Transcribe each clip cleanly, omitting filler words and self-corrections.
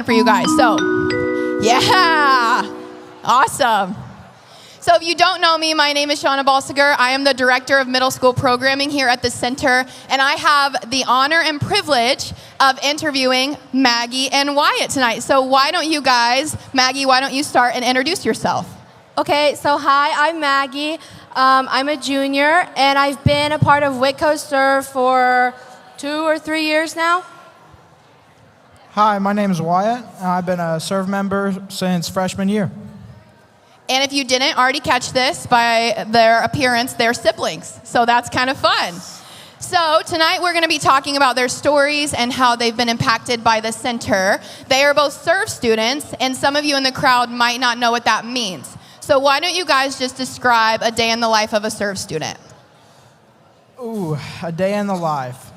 for you guys. So, yeah, awesome. So if you don't know me, my name is Shauna Balsiger. I am the Director of Middle School Programming here at the Center, and I have the honor and privilege of interviewing Maggie and Wyatt tonight. So why don't you guys, Maggie, why don't you start and introduce yourself? Okay, so hi, I'm Maggie. I'm a junior, and I've been a part of Whitco Serve for 2 or 3 years now. Hi, my name is Wyatt. I've been a Serve member since freshman year. And if you didn't already catch this by their appearance, they're siblings. So that's kind of fun. So tonight we're going to be talking about their stories and how they've been impacted by the Center. They are both Serve students, and some of you in the crowd might not know what that means. So why don't you guys just describe a day in the life of a Serve student? Ooh, a day in the life.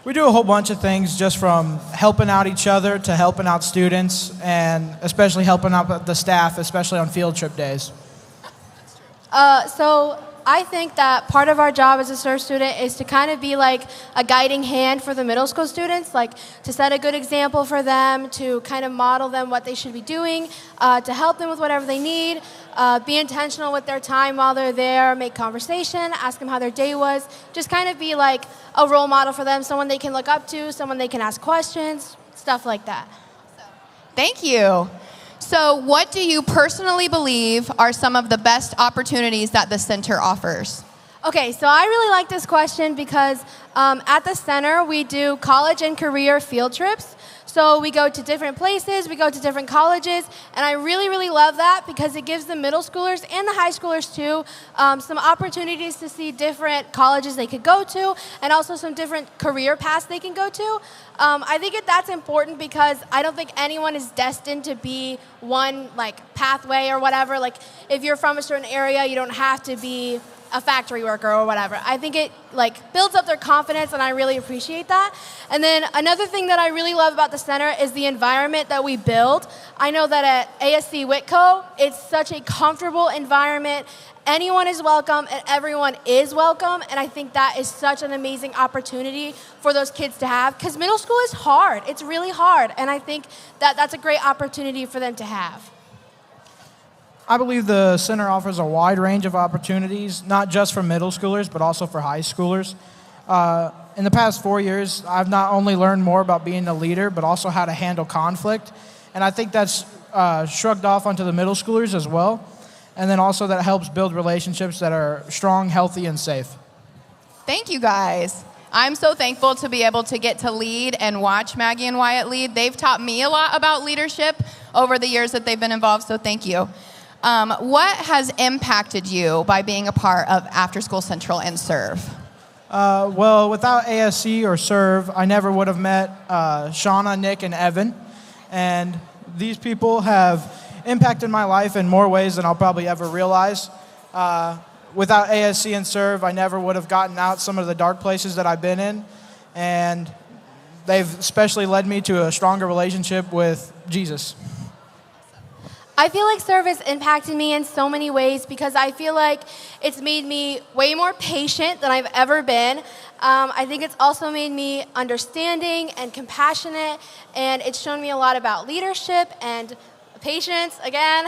We do a whole bunch of things, just from helping out each other to helping out students, and especially helping out the staff, especially on field trip days. So I think that part of our job as a Serve student is to kind of be like a guiding hand for the middle school students, like to set a good example for them, to kind of model them what they should be doing, to help them with whatever they need, be intentional with their time while they're there, make conversation, ask them how their day was, just kind of be like a role model for them, someone they can look up to, someone they can ask questions, stuff like that. Thank you. So what do you personally believe are some of the best opportunities that the Center offers? Okay, so I really like this question because at the Center we do college and career field trips. So we go to different places, we go to different colleges, and I really, really love that because it gives the middle schoolers and the high schoolers too some opportunities to see different colleges they could go to, and also some different career paths they can go to. I think that's important because I don't think anyone is destined to be one like pathway or whatever. Like if you're from a certain area, you don't have to be a factory worker or whatever. I think it like builds up their confidence, and I really appreciate that. And then another thing that I really love about the Center is the environment that we build. I know that at ASC Whitco, it's such a comfortable environment. Anyone is welcome and everyone is welcome, and I think that is such an amazing opportunity for those kids to have, because middle school is hard. It's really hard, and I think that that's a great opportunity for them to have. I believe the Center offers a wide range of opportunities, not just for middle schoolers, but also for high schoolers. In the past 4 years, I've not only learned more about being a leader, but also how to handle conflict. And I think that's shrugged off onto the middle schoolers as well. And then also that helps build relationships that are strong, healthy, and safe. Thank you, guys. I'm so thankful to be able to get to lead and watch Maggie and Wyatt lead. They've taught me a lot about leadership over the years that they've been involved, so thank you. What has impacted you by being a part of After School Central and Serve? Well, without ASC or Serve, I never would have met Shauna, Nick, and Evan. And these people have impacted my life in more ways than I'll probably ever realize. Without ASC and Serve, I never would have gotten out some of the dark places that I've been in. And they've especially led me to a stronger relationship with Jesus. I feel like Serve has impacted me in so many ways because I feel like it's made me way more patient than I've ever been. I think it's also made me understanding and compassionate, and it's shown me a lot about leadership and patience, again.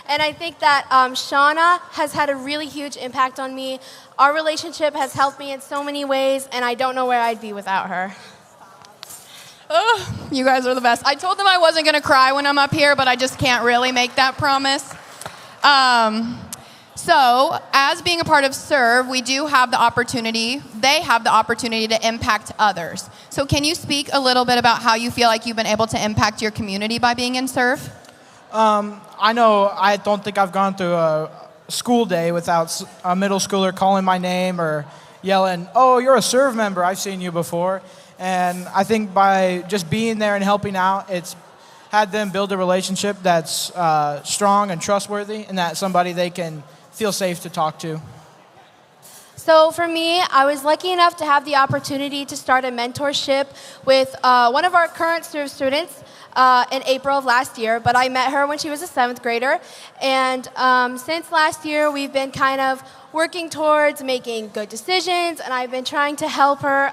And I think that Shauna has had a really huge impact on me. Our relationship has helped me in so many ways, and I don't know where I'd be without her. Oh, you guys are the best. I told them I wasn't going to cry when I'm up here, but I just can't really make that promise. So, as being a part of Serve, we do have the opportunity, they have the opportunity to impact others. So can you speak a little bit about how you feel like you've been able to impact your community by being in Serve? I don't think I've gone through a school day without a middle schooler calling my name or yelling, "Oh, you're a Serve member, I've seen you before." And I think by just being there and helping out, it's had them build a relationship that's strong and trustworthy, and that somebody they can feel safe to talk to. So for me, I was lucky enough to have the opportunity to start a mentorship with one of our current Serve students in April of last year, but I met her when she was a 7th grader. And since last year, we've been kind of working towards making good decisions, and I've been trying to help her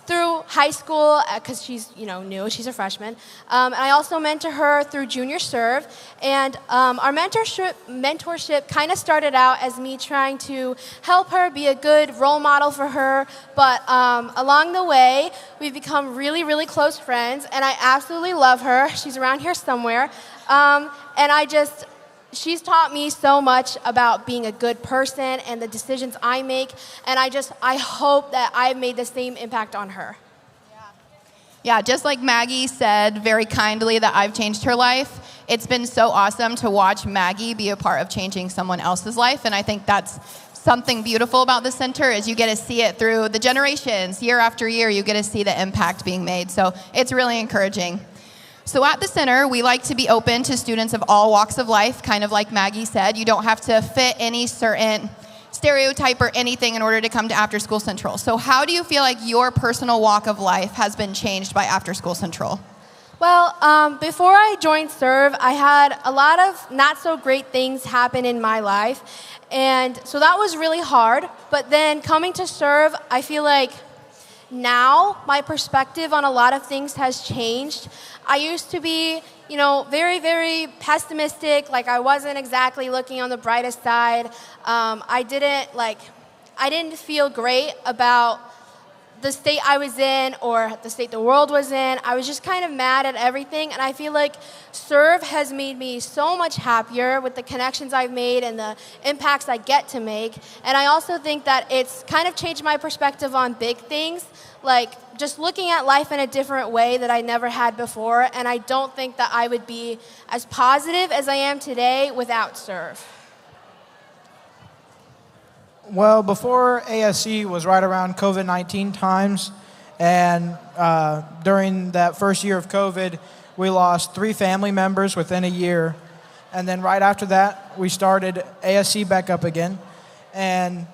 through high school because she's new, she's a freshman. And I also mentor her through Junior Serve, and our mentorship kind of started out as me trying to help her be a good role model for her, but along the way, we've become really, really close friends, and I absolutely love her. She's around here somewhere, and she's taught me so much about being a good person and the decisions I make, and I hope that I've made the same impact on her. Yeah, just like Maggie said very kindly that I've changed her life, it's been so awesome to watch Maggie be a part of changing someone else's life, and I think that's something beautiful about the center is you get to see it through the generations. Year after year, you get to see the impact being made, so it's really encouraging. So at the center, we like to be open to students of all walks of life, kind of like Maggie said. You don't have to fit any certain stereotype or anything in order to come to After School Central. So how do you feel like your personal walk of life has been changed by After School Central? Well, before I joined Serve, I had a lot of not so great things happen in my life, and so that was really hard. But then coming to Serve, I feel like now my perspective on a lot of things has changed. I used to be, very, very pessimistic, like I wasn't exactly looking on the brightest side. I didn't feel great about the state I was in or the state the world was in. I was just kind of mad at everything, and I feel like Serve has made me so much happier with the connections I've made and the impacts I get to make. And I also think that it's kind of changed my perspective on big things, like just looking at life in a different way that I never had before, and I don't think that I would be as positive as I am today without Serve. Well, before ASC was right around COVID-19 times, and during that first year of COVID, we lost 3 family members within a year, and then right after that, we started ASC back up again, and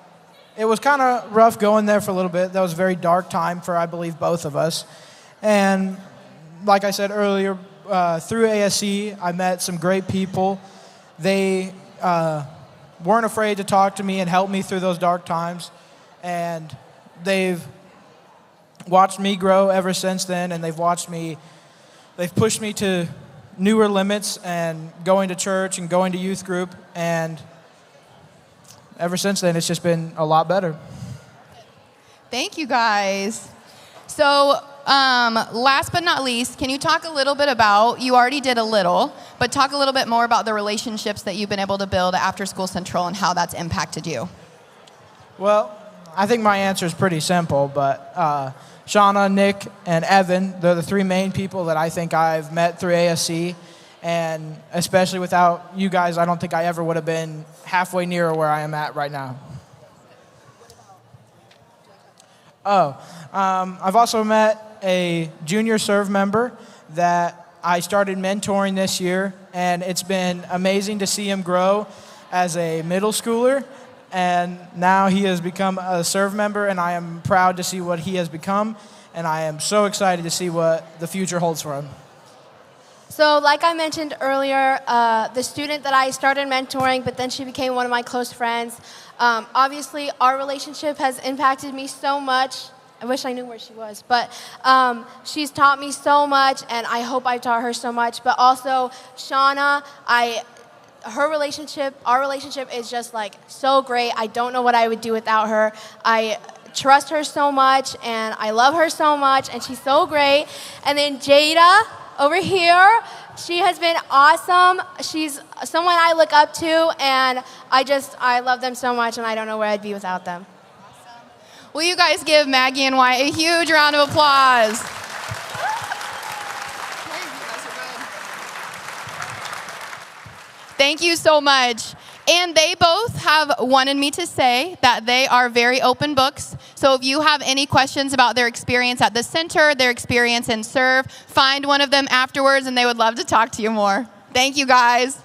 it was kind of rough going there for a little bit. That was a very dark time for, I believe, both of us, and like I said earlier, through ASC, I met some great people. They weren't afraid to talk to me and help me through those dark times, and they've watched me grow ever since then, and they've pushed me to newer limits and going to church and going to youth group, and ever since then it's just been a lot better. Thank you guys. So last but not least, can you talk a little bit about, you already did a little, but talk a little bit more about the relationships that you've been able to build at After School Central and how that's impacted you? Well, I think my answer is pretty simple, but Shauna, Nick, and Evan, they're the 3 main people that I think I've met through ASC, and especially without you guys, I don't think I ever would have been halfway near where I am at right now. I've also met a Junior Serve member that I started mentoring this year, and it's been amazing to see him grow as a middle schooler, and now he has become a Serve member, and I am proud to see what he has become, and I am so excited to see what the future holds for him. So like I mentioned earlier, the student that I started mentoring, but then she became one of my close friends, obviously our relationship has impacted me so much. I wish I knew where she was, but she's taught me so much, and I hope I taught her so much. But also, Shauna, our relationship is just like so great. I don't know what I would do without her. I trust her so much, and I love her so much, and she's so great. And then Jada over here, she has been awesome. She's someone I look up to, and I love them so much, and I don't know where I'd be without them. Will you guys give Maggie and Wyatt a huge round of applause? Thank you so much. And they both have wanted me to say that they are very open books. So if you have any questions about their experience at the center, their experience in Serve, find one of them afterwards, and they would love to talk to you more. Thank you, guys.